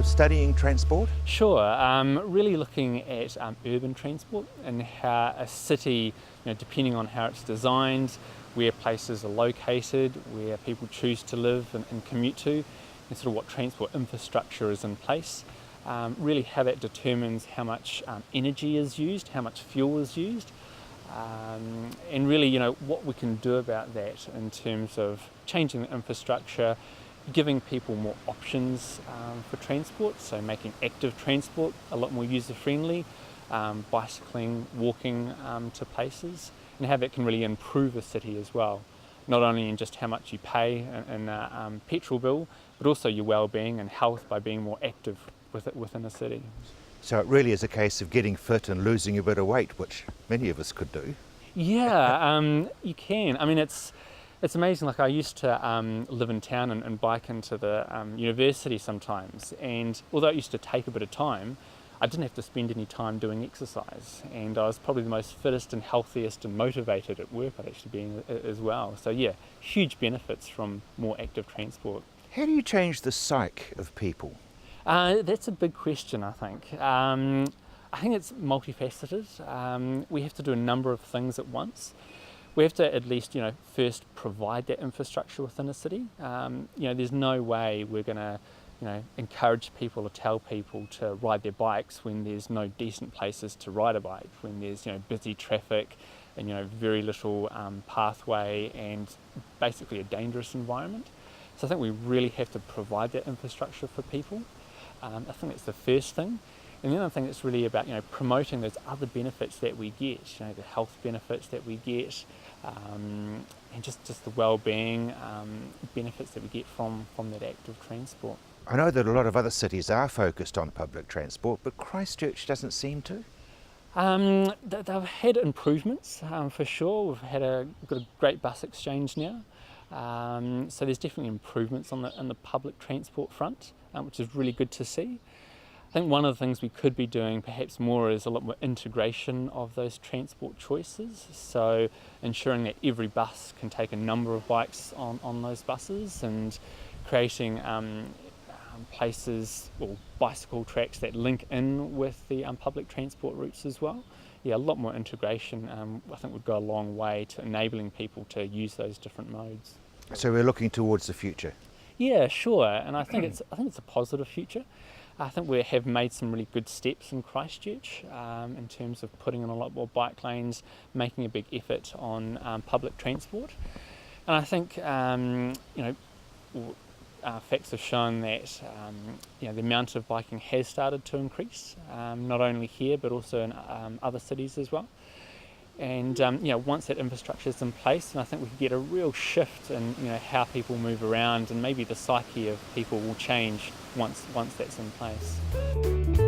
studying transport? Sure, really looking at urban transport and how a city, depending on how it's designed, where places are located, where people choose to live and commute to, and sort of what transport infrastructure is in place. Really how that determines how much energy is used, how much fuel is used, and really, what we can do about that in terms of changing the infrastructure, giving people more options for transport, so making active transport a lot more user-friendly, bicycling, walking to places, and how that can really improve a city as well, not only in just how much you pay in a petrol bill, but also your well-being and health by being more active within a city. So it really is a case of getting fit and losing a bit of weight, which many of us could do. Yeah, you can. I mean, it's amazing. Like I used to live in town and bike into the university sometimes, and although it used to take a bit of time, I didn't have to spend any time doing exercise, and I was probably the most fittest and healthiest and motivated at work I'd actually been as well. So yeah, huge benefits from more active transport. How do you change the psyche of people? That's a big question, I think. I think it's multifaceted. We have to do a number of things at once. We have to at least, first provide that infrastructure within a city. There's no way we're going to, encourage people or tell people to ride their bikes when there's no decent places to ride a bike, when there's, busy traffic and, very little pathway and basically a dangerous environment. So I think we really have to provide that infrastructure for people. I think that's the first thing. And the other thing that's really about, promoting those other benefits that we get, the health benefits that we get, and just the well-being benefits that we get from that active transport. I know that a lot of other cities are focused on public transport, but Christchurch doesn't seem to. They've had improvements for sure. We've got a great bus exchange now. So there's definitely improvements on the public transport front, which is really good to see. I think one of the things we could be doing perhaps more is a lot more integration of those transport choices. So ensuring that every bus can take a number of bikes on those buses, and creating places or bicycle tracks that link in with the public transport routes as well. Yeah, a lot more integration I think would go a long way to enabling people to use those different modes. So we're looking towards the future. Yeah, sure, and I think it's a positive future. I think we have made some really good steps in Christchurch in terms of putting in a lot more bike lanes, making a big effort on public transport, and I think facts have shown that the amount of biking has started to increase, not only here but also in other cities as well. And once that infrastructure is in place, and I think we can get a real shift in how people move around, and maybe the psyche of people will change once that's in place.